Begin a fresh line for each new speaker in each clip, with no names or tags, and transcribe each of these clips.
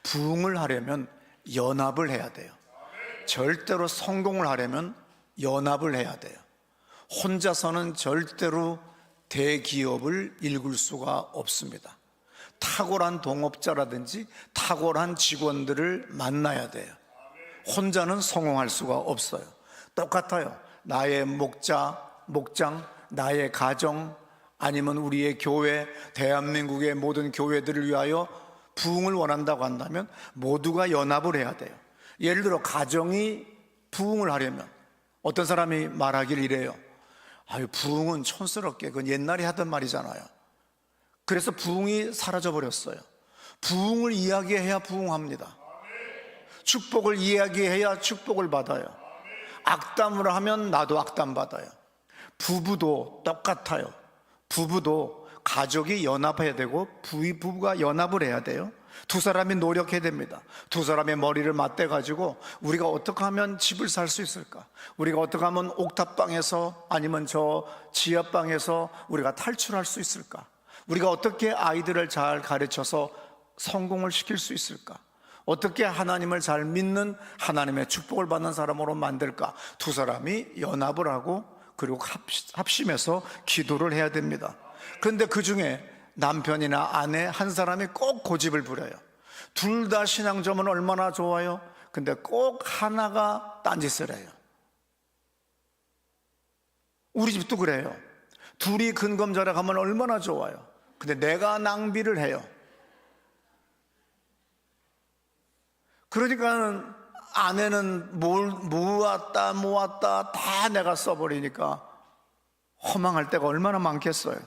부흥을 하려면 연합을 해야 돼요. 절대로 성공을 하려면 연합을 해야 돼요. 혼자서는 절대로 대기업을 일굴 수가 없습니다. 탁월한 동업자라든지 탁월한 직원들을 만나야 돼요. 혼자는 성공할 수가 없어요. 똑같아요. 나의 목장, 나의 가정, 아니면 우리의 교회, 대한민국의 모든 교회들을 위하여 부흥을 원한다고 한다면 모두가 연합을 해야 돼요. 예를 들어 가정이 부흥을 하려면 어떤 사람이 말하길 이래요. 아유, 부흥은 촌스럽게, 그건 옛날에 하던 말이잖아요. 그래서 부흥이 사라져 버렸어요. 부흥을 이야기해야 부흥합니다. 축복을 이야기해야 축복을 받아요. 악담을 하면 나도 악담 받아요. 부부도 똑같아요. 부부도 가족이 연합해야 되고 부부가 연합을 해야 돼요. 두 사람이 노력해야 됩니다. 두 사람의 머리를 맞대가지고 우리가 어떻게 하면 집을 살 수 있을까? 우리가 어떻게 하면 옥탑방에서 아니면 저 지하방에서 우리가 탈출할 수 있을까? 우리가 어떻게 아이들을 잘 가르쳐서 성공을 시킬 수 있을까? 어떻게 하나님을 잘 믿는, 하나님의 축복을 받는 사람으로 만들까? 두 사람이 연합을 하고 그리고 합심해서 기도를 해야 됩니다. 그런데 그 중에 남편이나 아내 한 사람이 꼭 고집을 부려요. 둘 다 신앙점은 얼마나 좋아요? 근데 꼭 하나가 딴짓을 해요. 우리 집도 그래요. 둘이 근검절약 하면 얼마나 좋아요. 근데 내가 낭비를 해요. 그러니까 아내는 뭘 모았다 다 내가 써버리니까 허망할 때가 얼마나 많겠어요.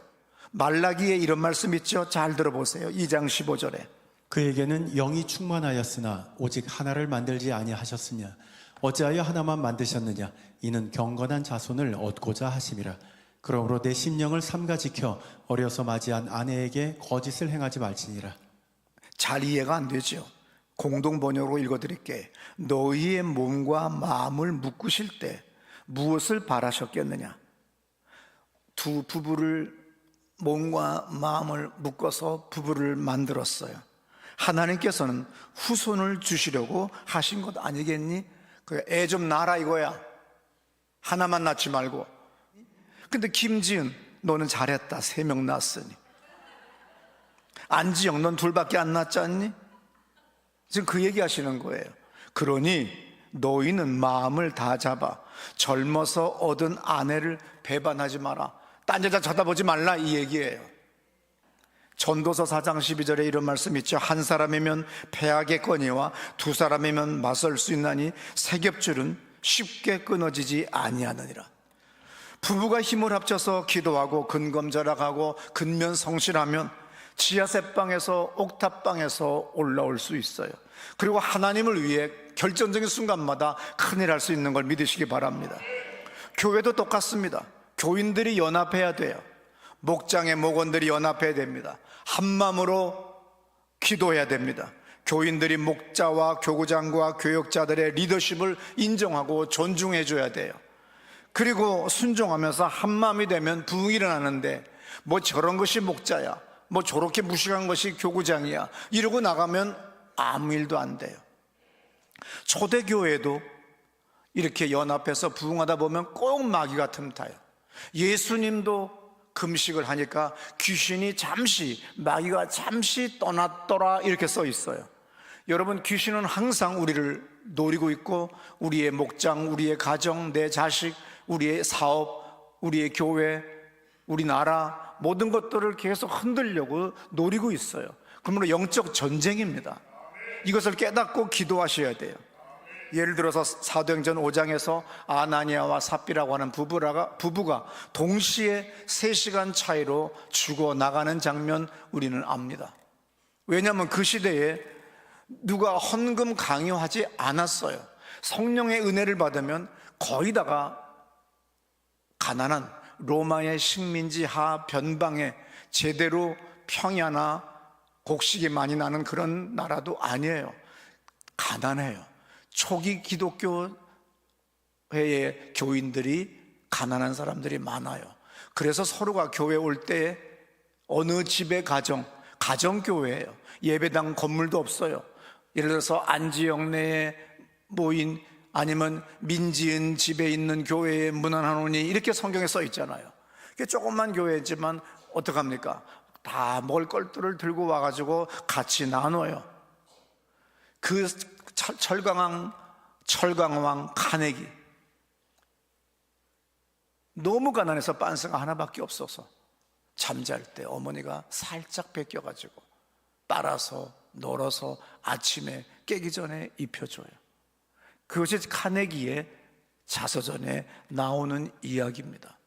말라기에 이런 말씀 있죠? 잘 들어보세요. 2장 15절에
그에게는 영이 충만하였으나 오직 하나를 만들지 아니하셨으냐? 어찌하여 하나만 만드셨느냐? 이는 경건한 자손을 얻고자 하심이라. 그러므로 내 심령을 삼가 지켜 어려서 맞이한 아내에게 거짓을 행하지 말지니라.
잘 이해가 안 되죠? 공동 번역으로 읽어드릴게. 너희의 몸과 마음을 묶으실 때 무엇을 바라셨겠느냐? 두 부부를 몸과 마음을 묶어서 부부를 만들었어요. 하나님께서는 후손을 주시려고 하신 것 아니겠니? 애 좀 낳아라 이거야. 하나만 낳지 말고. 근데 김지은 너는 잘했다. 3명 낳았으니. 안지영 넌 둘밖에 안 낳지 않니? 지금 그 얘기 하시는 거예요. 그러니 너희는 마음을 다 잡아 젊어서 얻은 아내를 배반하지 마라. 딴 여자 쳐다보지 말라 이 얘기예요. 전도서 4장 12절에 이런 말씀 있죠. 한 사람이면 패하겠거니와 두 사람이면 맞설 수 있나니 세 겹줄은 쉽게 끊어지지 아니하느니라. 부부가 힘을 합쳐서 기도하고 근검절약하고 근면성실하면 지하셋방에서 옥탑방에서 올라올 수 있어요. 그리고 하나님을 위해 결정적인 순간마다 큰일 할 수 있는 걸 믿으시기 바랍니다. 교회도 똑같습니다. 교인들이 연합해야 돼요. 목장의 목원들이 연합해야 됩니다. 한마음으로 기도해야 됩니다. 교인들이 목자와 교구장과 교역자들의 리더십을 인정하고 존중해 줘야 돼요. 그리고 순종하면서 한마음이 되면 부흥이 일어나는데 뭐 저런 것이 목자야, 뭐 저렇게 무식한 것이 교구장이야 이러고 나가면 아무 일도 안 돼요. 초대교회도 이렇게 연합해서 부흥하다 보면 꼭 마귀가 틈타요. 예수님도 금식을 하니까 귀신이 잠시, 마귀가 잠시 떠났더라 이렇게 써 있어요. 여러분, 귀신은 항상 우리를 노리고 있고 우리의 목장, 우리의 가정, 내 자식, 우리의 사업, 우리의 교회, 우리나라 모든 것들을 계속 흔들려고 노리고 있어요. 그러므로 영적 전쟁입니다. 이것을 깨닫고 기도하셔야 돼요. 예를 들어서 사도행전 5장에서 아나니아와 삽비라고 하는 부부가 동시에 3시간 차이로 죽어나가는 장면 우리는 압니다. 왜냐하면 그 시대에 누가 헌금 강요하지 않았어요. 성령의 은혜를 받으면 거의 다가 가난한 로마의 식민지 하 변방에 제대로 평야나 곡식이 많이 나는 그런 나라도 아니에요. 가난해요. 초기 기독교회의 교인들이 가난한 사람들이 많아요. 그래서 서로가 교회 올 때 어느 집의 가정교회예요. 예배당 건물도 없어요. 예를 들어서 안지영 내에 모인, 아니면 민지은 집에 있는 교회에 문안하노니, 이렇게 성경에 써 있잖아요. 조금만 교회지만 어떡합니까? 다 먹을 것들을 들고 와가지고 같이 나눠요. 그 철강왕 카네기, 너무 가난해서 빤스가 하나밖에 없어서 잠잘 때 어머니가 살짝 벗겨가지고 빨아서 널어서 아침에 깨기 전에 입혀줘요. 그것이 카네기의 자서전에 나오는 이야기입니다.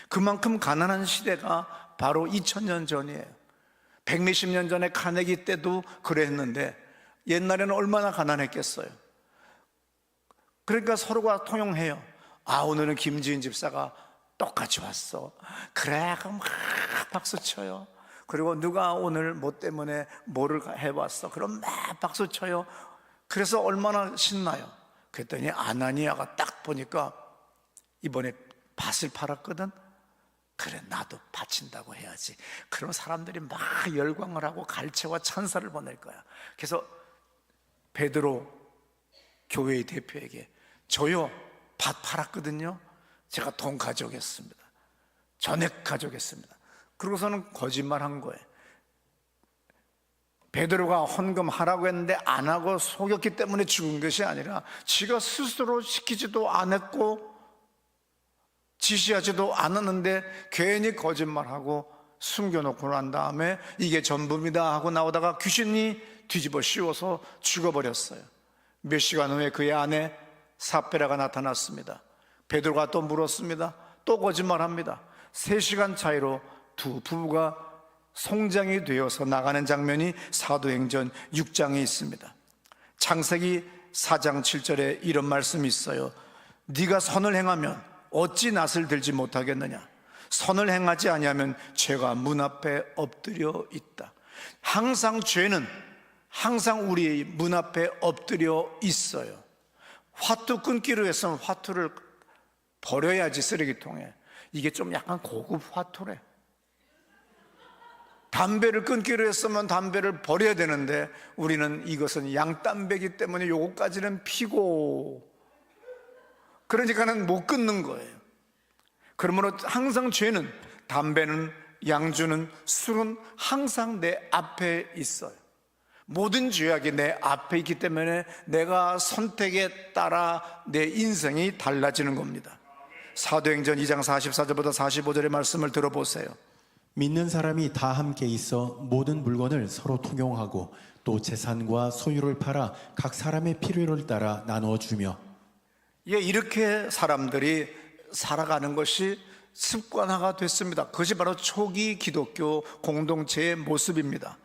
그만큼 가난한 시대가 바로 2000년 전이에요. 100몇십 년 전에 카네기 때도 그랬는데 옛날에는 얼마나 가난했겠어요. 그러니까 서로가 통용해요. 아, 오늘은 김지은 집사가 똑같이 왔어. 그래, 그럼 막 박수 쳐요. 그리고 누가 오늘 뭐 때문에 뭐를 해왔어. 그럼 막 박수 쳐요. 그래서 얼마나 신나요. 그랬더니 아나니아가 딱 보니까 이번에 밭을 팔았거든. 그래, 나도 바친다고 해야지. 그럼 사람들이 막 열광을 하고 갈채와 찬사를 보낼 거야. 그래서 베드로 교회의 대표에게, 저요 밭 팔았거든요. 제가 돈 가져오겠습니다. 전액 가져오겠습니다. 그러고서는 거짓말한 거예요. 베드로가 헌금하라고 했는데 안 하고 속였기 때문에 죽은 것이 아니라 지가 스스로 시키지도 않았고 지시하지도 않았는데 괜히 거짓말하고 숨겨놓고 난 다음에 이게 전부입니다 하고 나오다가 귀신이 뒤집어 씌워서 죽어버렸어요. 몇 시간 후에 그의 아내 삽베라가 나타났습니다. 베드로가 또 물었습니다. 또 거짓말합니다. 3시간 차이로 두 부부가 송장이 되어서 나가는 장면이 사도행전 6장에 있습니다. 창세기 4장 7절에 이런 말씀이 있어요. 네가 선을 행하면 어찌 낫을 들지 못하겠느냐. 선을 행하지 아니하면 죄가 문 앞에 엎드려 있다. 항상 죄는 항상 우리 문 앞에 엎드려 있어요. 화투 끊기로 했으면 화투를 버려야지, 쓰레기통에. 이게 좀 약간 고급 화투래. 담배를 끊기로 했으면 담배를 버려야 되는데 우리는 이것은 양담배이기 때문에 요거까지는 피고, 그러니까는 못 끊는 거예요. 그러므로 항상 죄는, 담배는, 양주는, 술은 항상 내 앞에 있어요. 모든 죄악이 내 앞에 있기 때문에 내가 선택에 따라 내 인생이 달라지는 겁니다. 사도행전 2장 44절부터 45절의 말씀을 들어보세요.
믿는 사람이 다 함께 있어 모든 물건을 서로 통용하고 또 재산과 소유를 팔아 각 사람의 필요를 따라 나누어 주며.
예, 이렇게 사람들이 살아가는 것이 습관화가 됐습니다. 그것이 바로 초기 기독교 공동체의 모습입니다.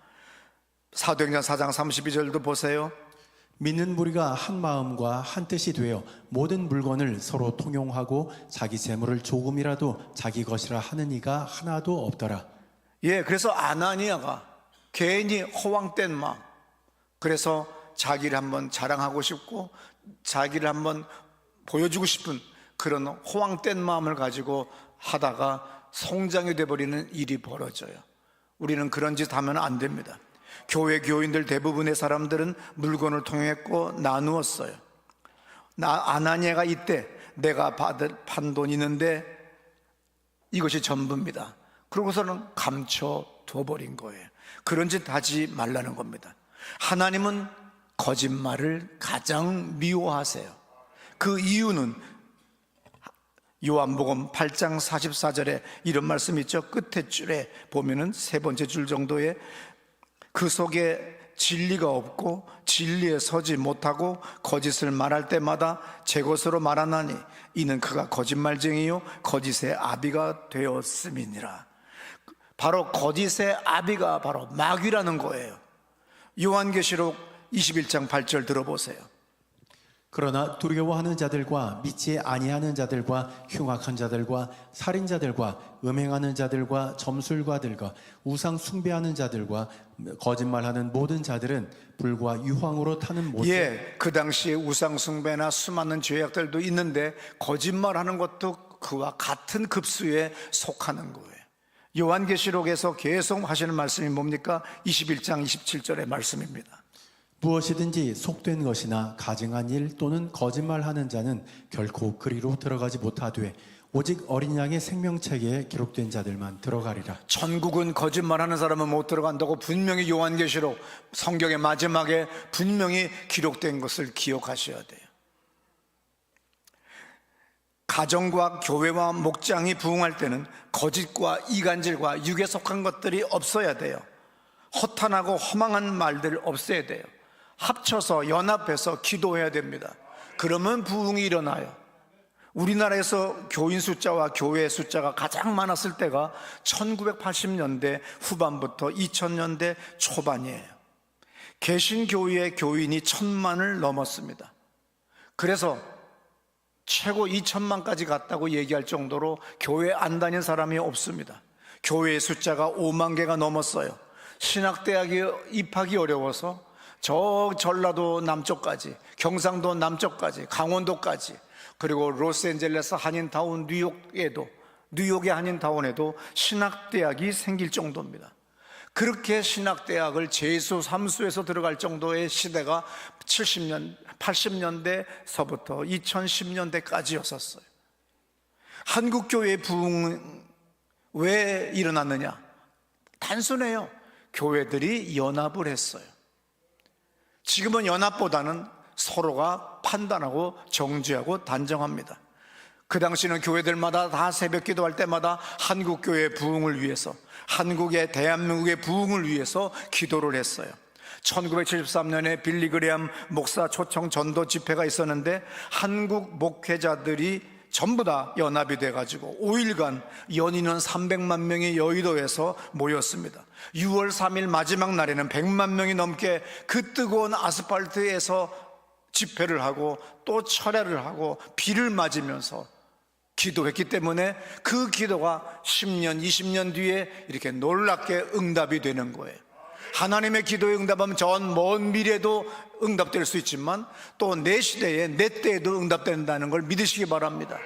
사도행전 4장 32절도 보세요.
믿는 무리가 한 마음과 한 뜻이 되어 모든 물건을 서로 통용하고 자기 재물을 조금이라도 자기 것이라 하는 이가 하나도 없더라.
예, 그래서 아나니아가 괜히 허황된 마음, 그래서 자기를 한번 자랑하고 싶고 자기를 한번 보여주고 싶은 그런 허황된 마음을 가지고 하다가 송장이 돼버리는 일이 벌어져요. 우리는 그런 짓 하면 안 됩니다. 교회 교인들 대부분의 사람들은 물건을 통했고 나누었어요. 아나니아가 이때 내가 판 돈 있는데 이것이 전부입니다. 그러고서는 감춰둬버린 거예요. 그런 짓 하지 말라는 겁니다. 하나님은 거짓말을 가장 미워하세요. 그 이유는 요한복음 8장 44절에 이런 말씀이 있죠. 끝에 줄에 보면은 3번째 줄 정도에 그 속에 진리가 없고 진리에 서지 못하고 거짓을 말할 때마다 제 것으로 말하나니 이는 그가 거짓말쟁이요 거짓의 아비가 되었음이니라. 바로 거짓의 아비가 바로 마귀라는 거예요. 요한계시록 21장 8절 들어보세요.
그러나 두려워하는 자들과 믿지 아니하는 자들과 흉악한 자들과 살인자들과 음행하는 자들과 점술가들과 우상 숭배하는 자들과 거짓말하는 모든 자들은 불과 유황으로 타는 못에.
예, 그 당시에 우상 숭배나 수많은 죄악들도 있는데 거짓말하는 것도 그와 같은 급수에 속하는 거예요. 요한계시록에서 계속 하시는 말씀이 뭡니까? 21장 27절의 말씀입니다.
무엇이든지 속된 것이나 가증한 일 또는 거짓말하는 자는 결코 그리로 들어가지 못하되 오직 어린 양의 생명책에 기록된 자들만 들어가리라.
천국은 거짓말하는 사람은 못 들어간다고 분명히 요한계시록 성경의 마지막에 분명히 기록된 것을 기억하셔야 돼요. 가정과 교회와 목장이 부흥할 때는 거짓과 이간질과 육에 속한 것들이 없어야 돼요. 허탄하고 허망한 말들 없애야 돼요. 합쳐서 연합해서 기도해야 됩니다. 그러면 부흥이 일어나요. 우리나라에서 교인 숫자와 교회 숫자가 가장 많았을 때가 1980년대 후반부터 2000년대 초반이에요. 개신교회의 교인이 1000만을 넘었습니다. 그래서 최고 2000만까지 갔다고 얘기할 정도로 교회 안 다닌 사람이 없습니다. 교회의 숫자가 5만 개가 넘었어요. 신학대학에 입학이 어려워서 저 전라도 남쪽까지, 경상도 남쪽까지, 강원도까지, 그리고 로스앤젤레스 한인타운, 뉴욕의 한인타운에도 신학대학이 생길 정도입니다. 그렇게 신학대학을 재수, 삼수에서 들어갈 정도의 시대가 80년대서부터 2010년대까지였었어요. 한국교회의 부흥은 왜 일어났느냐? 단순해요. 교회들이 연합을 했어요. 지금은 연합보다는 서로가 판단하고 정죄하고 단정합니다. 그 당시는 교회들마다 다 새벽 기도할 때마다 한국교회의 부흥을 위해서, 한국의 대한민국의 부흥을 위해서 기도를 했어요. 1973년에 빌리 그레함 목사 초청 전도 집회가 있었는데 한국 목회자들이 전부 다 연합이 돼가지고 5일간 연인원 300만 명이 여의도에서 모였습니다. 6월 3일 마지막 날에는 100만 명이 넘게 그 뜨거운 아스팔트에서 집회를 하고 또 철야를 하고 비를 맞으면서 기도했기 때문에 그 기도가 10년, 20년 뒤에 이렇게 놀랍게 응답이 되는 거예요. 하나님의 기도에 응답하면 전 먼 미래도 응답될 수 있지만 또 내 시대에 내 때에도 응답된다는 걸 믿으시기 바랍니다.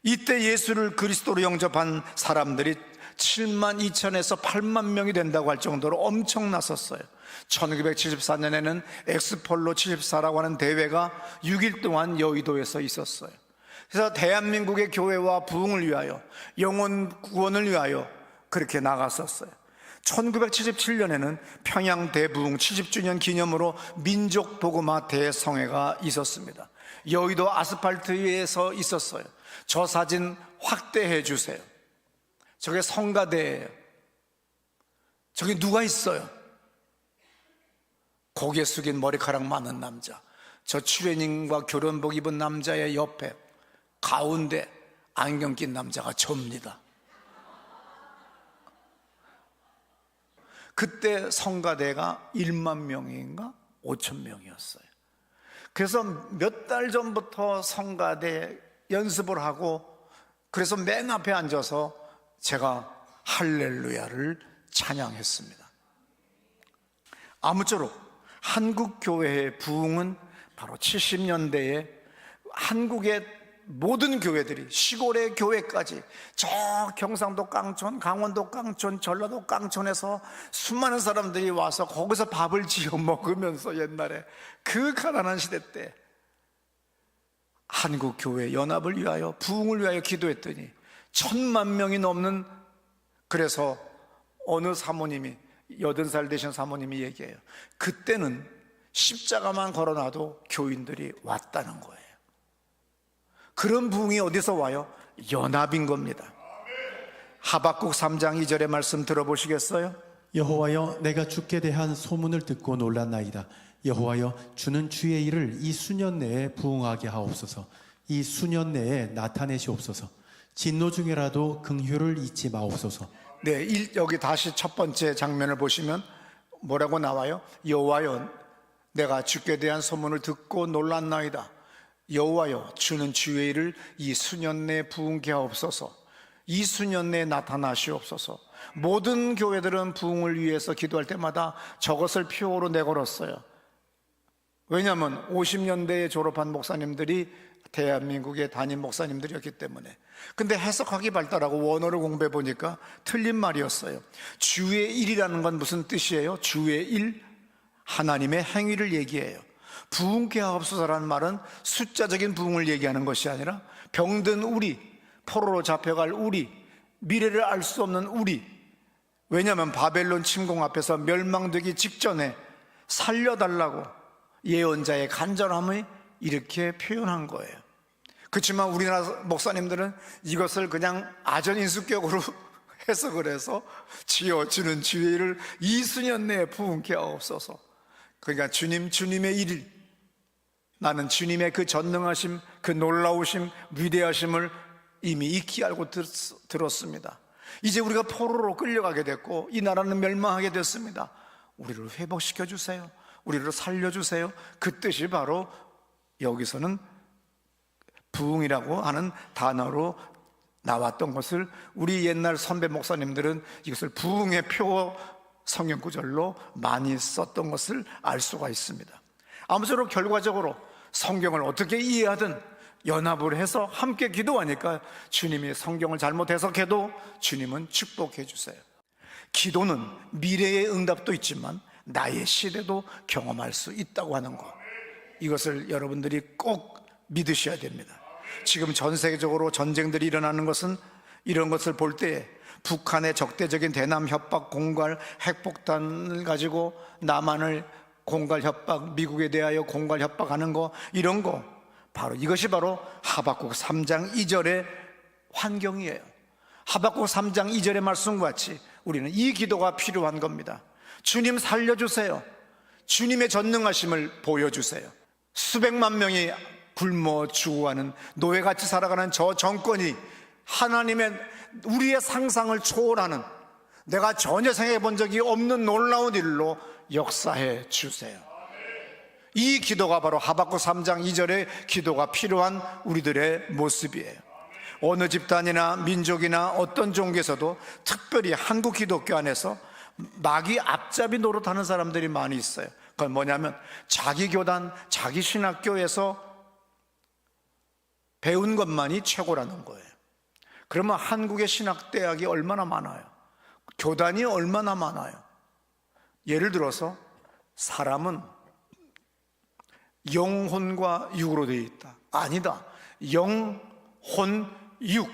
이때 예수를 그리스도로 영접한 사람들이 7만 2천에서 8만 명이 된다고 할 정도로 엄청났었어요. 1974년에는 엑스폴로 74라고 하는 대회가 6일 동안 여의도에서 있었어요. 그래서 대한민국의 교회와 부흥을 위하여, 영혼 구원을 위하여 그렇게 나갔었어요. 1977년에는 평양 대부흥 70주년 기념으로 민족 복음화 대성회가 있었습니다. 여의도 아스팔트 위에서 있었어요. 저 사진 확대해 주세요. 저게 성가대예요. 저기 누가 있어요? 고개 숙인 머리카락 많은 남자, 저 추레닝과 결혼복 입은 남자의 옆에 가운데 안경 낀 남자가 접니다. 그때 성가대가 1만 명인가 5천 명이었어요. 그래서 몇 달 전부터 성가대 연습을 하고, 그래서 맨 앞에 앉아서 제가 할렐루야를 찬양했습니다. 아무쪼록 한국교회의 부흥은 바로 70년대에 한국의 모든 교회들이, 시골의 교회까지, 저 경상도 깡촌, 강원도 깡촌, 전라도 깡촌에서 수많은 사람들이 와서 거기서 밥을 지어 먹으면서 옛날에 그 가난한 시대 때 한국교회 연합을 위하여, 부흥을 위하여 기도했더니 1000만 명이 넘는, 그래서 어느 사모님이, 80살 되신 사모님이 얘기해요. 그때는 십자가만 걸어놔도 교인들이 왔다는 거예요. 그런 부흥이 어디서 와요? 연합인 겁니다. 하박국 3장 2절의 말씀 들어보시겠어요?
여호와여, 내가 주께 대한 소문을 듣고 놀랐나이다. 여호와여, 주는 주의 일을 이 수년 내에 부흥하게 하옵소서. 이 수년 내에 나타내시옵소서. 진노 중에라도 긍휼을 잊지 마옵소서.
네, 여기 다시 첫 번째 장면을 보시면 뭐라고 나와요? 여호와여, 내가 주께 대한 소문을 듣고 놀랐나이다. 여호와여, 주는 주의 일을 이 수년 내에 부흥케 하옵소서. 이 수년 내에 나타나시옵소서. 모든 교회들은 부흥을 위해서 기도할 때마다 저것을 표어로 내걸었어요. 왜냐하면 50년대에 졸업한 목사님들이 대한민국의 담임 목사님들이었기 때문에. 근데 해석학이 발달하고 원어를 공부해 보니까 틀린 말이었어요. 주의 일이라는 건 무슨 뜻이에요? 주의 일? 하나님의 행위를 얘기해요. 부흥케 하옵소서라는 말은 숫자적인 부흥을 얘기하는 것이 아니라 병든 우리, 포로로 잡혀갈 우리, 미래를 알 수 없는 우리, 왜냐하면 바벨론 침공 앞에서 멸망되기 직전에 살려달라고 예언자의 간절함을 이렇게 표현한 거예요. 그렇지만 우리나라 목사님들은 이것을 그냥 아전인수격으로 해석을 해서 지어주는 주의를 2000년 내에 부흥케 하옵소서. 그러니까 주님의 일, 나는 주님의 그 전능하심, 그 놀라우심, 위대하심을 이미 익히 알고 들었습니다. 이제 우리가 포로로 끌려가게 됐고 이 나라는 멸망하게 됐습니다. 우리를 회복시켜 주세요. 우리를 살려주세요. 그 뜻이 바로 여기서는 부흥이라고 하는 단어로 나왔던 것을 우리 옛날 선배 목사님들은 이것을 부흥의 표 성경 구절로 많이 썼던 것을 알 수가 있습니다. 아무쪼록 결과적으로 성경을 어떻게 이해하든 연합을 해서 함께 기도하니까 주님이 성경을 잘못 해석해도 주님은 축복해 주세요. 기도는 미래의 응답도 있지만 나의 시대도 경험할 수 있다고 하는 것, 이것을 여러분들이 꼭 믿으셔야 됩니다. 지금 전 세계적으로 전쟁들이 일어나는 것은 이런 것을 볼 때에 북한의 적대적인 대남 협박, 공갈, 핵폭탄을 가지고 남한을 공갈 협박, 미국에 대하여 공갈 협박하는 거, 이런 거, 바로 이것이 바로 하박국 3장 2절의 환경이에요. 하박국 3장 2절의 말씀과 같이 우리는 이 기도가 필요한 겁니다. 주님 살려주세요. 주님의 전능하심을 보여주세요. 수백만 명이 굶어 죽어가는, 노예같이 살아가는 저 정권이 하나님의, 우리의 상상을 초월하는, 내가 전혀 생각해 본 적이 없는 놀라운 일로 역사해 주세요. 이 기도가 바로 하박국 3장 2절의 기도가 필요한 우리들의 모습이에요. 어느 집단이나 민족이나 어떤 종교에서도, 특별히 한국 기독교 안에서 마귀 앞잡이 노릇하는 사람들이 많이 있어요. 그건 뭐냐면 자기 교단, 자기 신학교에서 배운 것만이 최고라는 거예요. 그러면 한국의 신학대학이 얼마나 많아요? 교단이 얼마나 많아요? 예를 들어서 사람은 영혼과 육으로 되어 있다. 아니다. 영, 혼, 육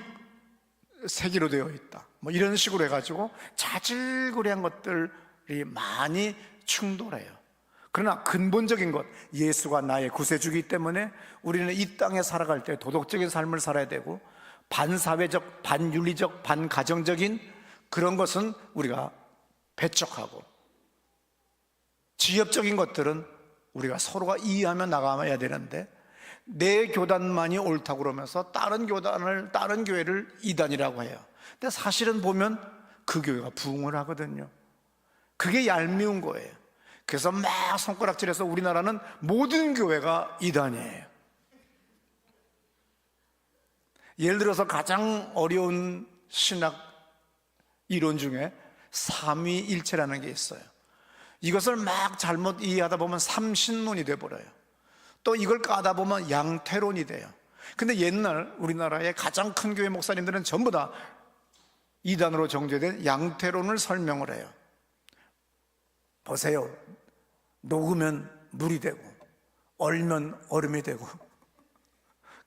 세 개로 되어 있다. 뭐 이런 식으로 해가지고 자질구레한 것들이 많이 충돌해요. 그러나 근본적인 것, 예수가 나의 구세주이기 때문에 우리는 이 땅에 살아갈 때 도덕적인 삶을 살아야 되고, 반사회적, 반윤리적, 반가정적인 그런 것은 우리가 배척하고, 지엽적인 것들은 우리가 서로가 이해하며 나가야 되는데, 내 교단만이 옳다고 그러면서 다른 교단을, 다른 교회를 이단이라고 해요. 근데 사실은 보면 그 교회가 부흥을 하거든요. 그게 얄미운 거예요. 그래서 막 손가락질해서 우리나라는 모든 교회가 이단이에요. 예를 들어서 가장 어려운 신학 이론 중에 삼위일체라는 게 있어요. 이것을 막 잘못 이해하다 보면 삼신론이 돼버려요. 또 이걸 까다 보면 양태론이 돼요. 근데 옛날 우리나라의 가장 큰 교회 목사님들은 전부 다 이단으로 정죄된 양태론을 설명을 해요. 보세요. 녹으면 물이 되고, 얼면 얼음이 되고,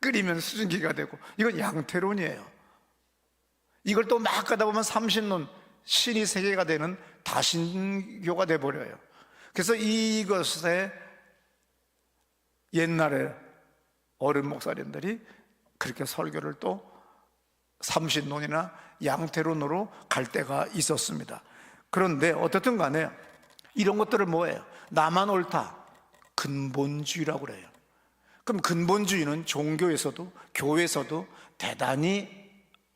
끓이면 수증기가 되고, 이건 양태론이에요. 이걸 또 막 가다 보면 삼신론, 신이 세 개가 되는 다신교가 돼버려요. 그래서 이것에 옛날에 어른 목사님들이 그렇게 설교를 또 삼신론이나 양태론으로 갈 때가 있었습니다. 그런데 어떻든 간에 이런 것들을 뭐예요? 나만 옳다, 근본주의라고 그래요. 그럼 근본주의는 종교에서도 교회에서도 대단히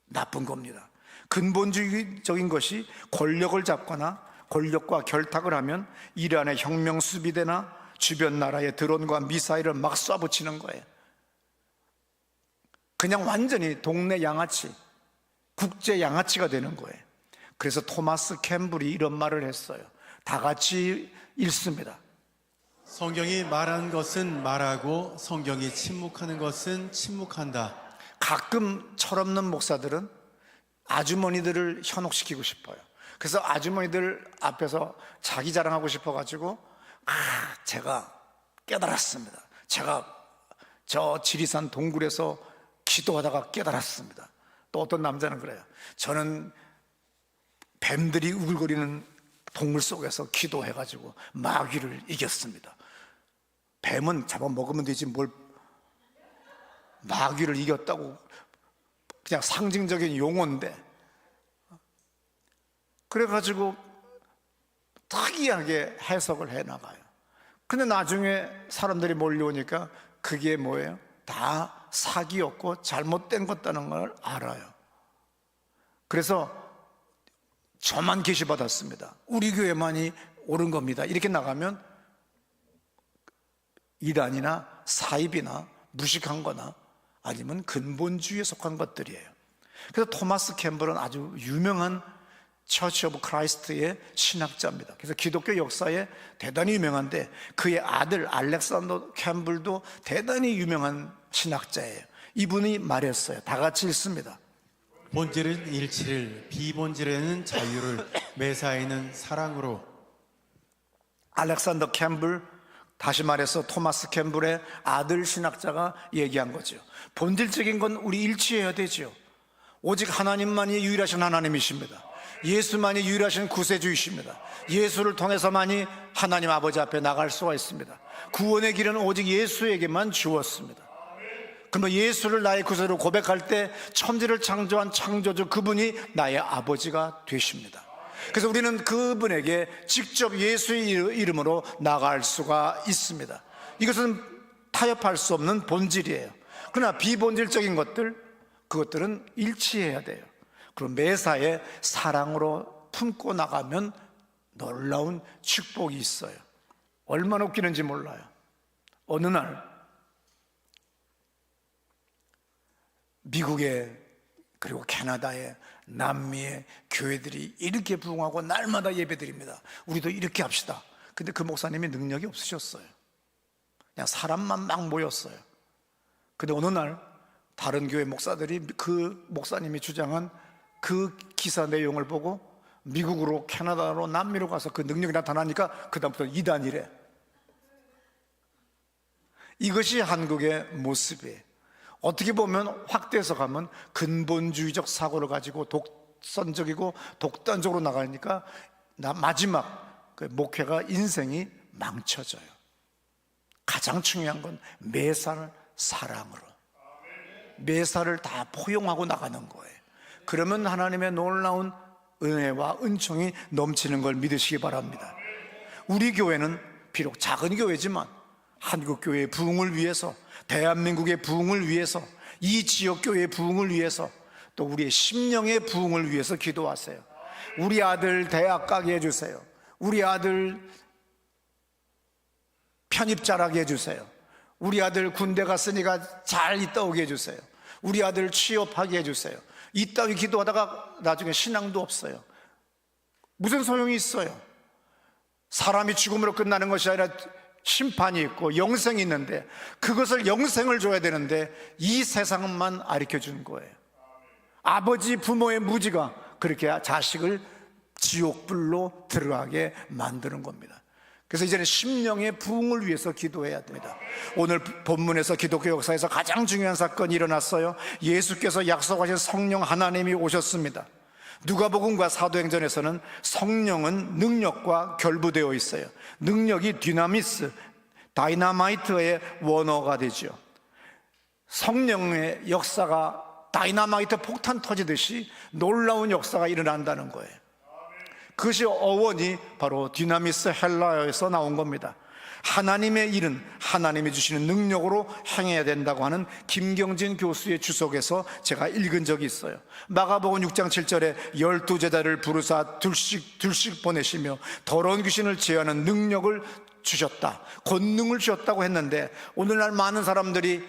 나쁜 겁니다. 근본주의적인 것이 권력을 잡거나 권력과 결탁을 하면 이란의 혁명 수비대나 주변 나라의 드론과 미사일을 막 쏴붙이는 거예요. 그냥 완전히 동네 양아치, 국제 양아치가 되는 거예요. 그래서 토마스 캠블이 이런 말을 했어요. 다 같이 읽습니다.
성경이 말한 것은 말하고 성경이 침묵하는 것은 침묵한다.
가끔 철없는 목사들은 아주머니들을 현혹시키고 싶어요. 그래서 아주머니들 앞에서 자기 자랑하고 싶어가지고 제가 깨달았습니다. 제가 저 지리산 동굴에서 기도하다가 깨달았습니다. 또 어떤 남자는 그래요. 저는 뱀들이 우글거리는 동물 속에서 기도해가지고 마귀를 이겼습니다. 뱀은 잡아먹으면 되지 뭘 마귀를 이겼다고, 그냥 상징적인 용어인데. 그래가지고 특이하게 해석을 해나가요. 근데 나중에 사람들이 몰려오니까 그게 뭐예요? 다 사기였고 잘못된 것다는 걸 알아요. 그래서 저만 계시받았습니다. 우리 교회만이 옳은 겁니다. 이렇게 나가면 이단이나 사입이나 무식한 거나 아니면 근본주의에 속한 것들이에요. 그래서 토마스 캠블은 아주 유명한 처치 오브 크라이스트의 신학자입니다. 그래서 기독교 역사에 대단히 유명한데 그의 아들 알렉산더 캠블도 대단히 유명한 신학자예요. 이분이 말했어요. 다 같이 읽습니다.
본질은 일치를, 비본질에는 자유를, 매사에는 사랑으로.
알렉산더 캠블, 다시 말해서 토마스 캠블의 아들 신학자가 얘기한 거죠. 본질적인 건 우리 일치해야 되죠. 오직 하나님만이 유일하신 하나님이십니다. 예수만이 유일하신 구세주이십니다. 예수를 통해서만이 하나님 아버지 앞에 나갈 수가 있습니다. 구원의 길은 오직 예수에게만 주었습니다. 그러면 예수를 나의 구세주로 고백할 때 천지를 창조한 창조주 그분이 나의 아버지가 되십니다. 그래서 우리는 그분에게 직접 예수의 이름으로 나갈 수가 있습니다. 이것은 타협할 수 없는 본질이에요. 그러나 비본질적인 것들, 그것들은 일치해야 돼요. 그럼 매사에 사랑으로 품고 나가면 놀라운 축복이 있어요. 얼마나 웃기는지 몰라요. 어느 날 미국에 그리고 캐나다에 남미의 교회들이 이렇게 부흥하고 날마다 예배드립니다. 우리도 이렇게 합시다. 근데 그 목사님이 능력이 없으셨어요. 그냥 사람만 막 모였어요. 근데 어느 날 다른 교회 목사들이 그 목사님이 주장한 그 기사 내용을 보고 미국으로, 캐나다로, 남미로 가서 그 능력이 나타나니까 그다음부터 이단이래. 이것이 한국의 모습이에요. 어떻게 보면 확대해서 가면 근본주의적 사고를 가지고 독선적이고 독단적으로 나가니까 마지막 그 목회가 인생이 망쳐져요. 가장 중요한 건 매사를 사랑으로, 매사를 다 포용하고 나가는 거예요. 그러면 하나님의 놀라운 은혜와 은총이 넘치는 걸 믿으시기 바랍니다. 우리 교회는 비록 작은 교회지만 한국교회의 부흥을 위해서, 대한민국의 부흥을 위해서, 이 지역교회의 부흥을 위해서, 또 우리의 심령의 부흥을 위해서 기도하세요. 우리 아들 대학 가게 해주세요. 우리 아들 편입 잘하게 해주세요. 우리 아들 군대 갔으니까 잘 있다 오게 해주세요. 우리 아들 취업하게 해주세요. 이따위 기도하다가 나중에 신앙도 없어요. 무슨 소용이 있어요? 사람이 죽음으로 끝나는 것이 아니라 심판이 있고 영생이 있는데, 그것을 영생을 줘야 되는데 이 세상만 가르쳐 준 거예요. 아버지 부모의 무지가 그렇게 자식을 지옥불로 들어가게 만드는 겁니다. 그래서 이제는 심령의 부흥을 위해서 기도해야 됩니다. 오늘 본문에서 기독교 역사에서 가장 중요한 사건이 일어났어요. 예수께서 약속하신 성령 하나님이 오셨습니다. 누가복음과 사도행전에서는 성령은 능력과 결부되어 있어요. 능력이 디나미스, 다이나마이트의 원어가 되죠. 성령의 역사가 다이나마이트 폭탄 터지듯이 놀라운 역사가 일어난다는 거예요. 그것이 어원이 바로 디나미스 헬라어에서 나온 겁니다. 하나님의 일은 하나님이 주시는 능력으로 행해야 된다고 하는 김경진 교수의 주석에서 제가 읽은 적이 있어요. 마가복음 6장 7절에 12제자를 부르사 둘씩 보내시며 더러운 귀신을 제어하는 능력을 주셨다, 권능을 주셨다고 했는데, 오늘날 많은 사람들이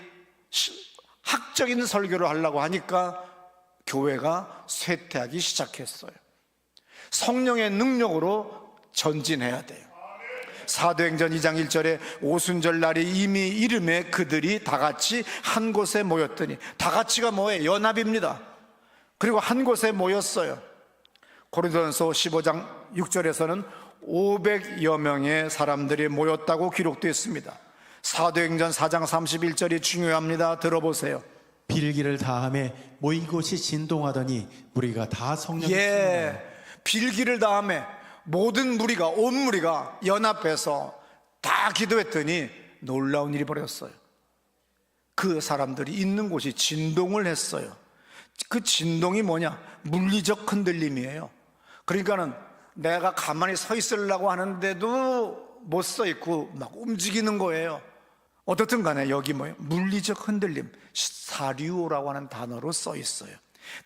학적인 설교를 하려고 하니까 교회가 쇠퇴하기 시작했어요. 성령의 능력으로 전진해야 돼요. 사도행전 2장 1절에 오순절 날이 이미 이름에 그들이 다 같이 한 곳에 모였더니, 다 같이가 뭐예요? 연합입니다. 그리고 한 곳에 모였어요. 고린도전서 15장 6절에서는 500여 명의 사람들이 모였다고 기록되어 있습니다. 사도행전 4장 31절이 중요합니다. 들어보세요.
빌기를 다함에 모인 곳이 진동하더니 무리가 다 성령이
빌기를 다음에 모든 무리가, 온 무리가 연합해서 다 기도했더니 놀라운 일이 벌어졌어요. 그 사람들이 있는 곳이 진동을 했어요. 그 진동이 뭐냐? 물리적 흔들림이에요. 그러니까는 내가 가만히 서 있으려고 하는데도 못 서 있고 막 움직이는 거예요. 어떻든 간에 여기 뭐예요? 물리적 흔들림, 사류오라고 하는 단어로 써 있어요.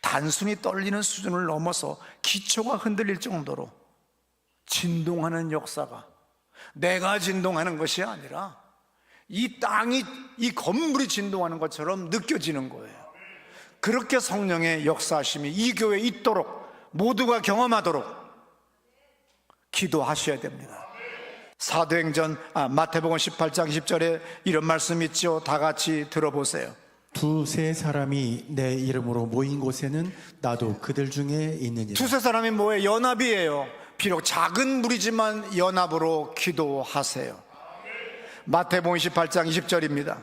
단순히 떨리는 수준을 넘어서 기초가 흔들릴 정도로 진동하는 역사가, 내가 진동하는 것이 아니라 이 땅이, 이 건물이 진동하는 것처럼 느껴지는 거예요. 그렇게 성령의 역사하심이 이 교회에 있도록, 모두가 경험하도록 기도하셔야 됩니다. 사도행전 마태복음 18장 20절에 이런 말씀 있죠. 다 같이 들어보세요.
두세 사람이 내 이름으로 모인 곳에는 나도 그들 중에 있느니라.
두세 사람이 뭐예요? 연합이에요. 비록 작은 무리지만 연합으로 기도하세요. 마태복음 18장 20절입니다.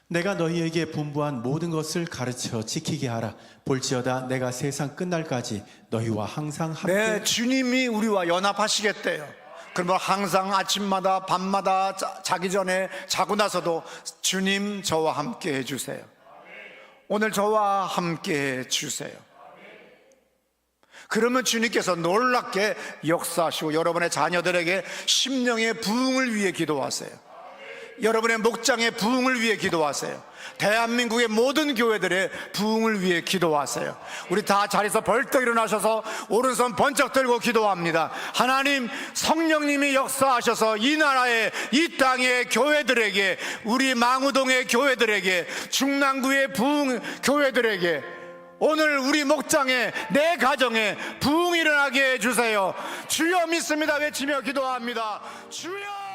내가 너희에게 분부한 모든 것을 가르쳐 지키게 하라. 볼지어다 내가 세상 끝날까지 너희와 항상 함께.
네, 주님이 우리와 연합하시겠대요. 그러면 항상 아침마다 밤마다 자기 전에 자고 나서도 주님 저와 함께 해주세요. 오늘 저와 함께 해주세요. 그러면 주님께서 놀랍게 역사하시고 여러분의 자녀들에게 심령의 부흥을 위해 기도하세요. 여러분의 목장의 부흥을 위해 기도하세요. 대한민국의 모든 교회들의 부흥을 위해 기도하세요. 우리 다 자리에서 벌떡 일어나셔서 오른손 번쩍 들고 기도합니다. 하나님, 성령님이 역사하셔서 이 나라의, 이 땅의 교회들에게, 우리 망우동의 교회들에게, 중랑구의 부흥 교회들에게, 오늘 우리 목장에, 내 가정에 부흥이 일어나게 해주세요. 주여 믿습니다 외치며 기도합니다. 주여.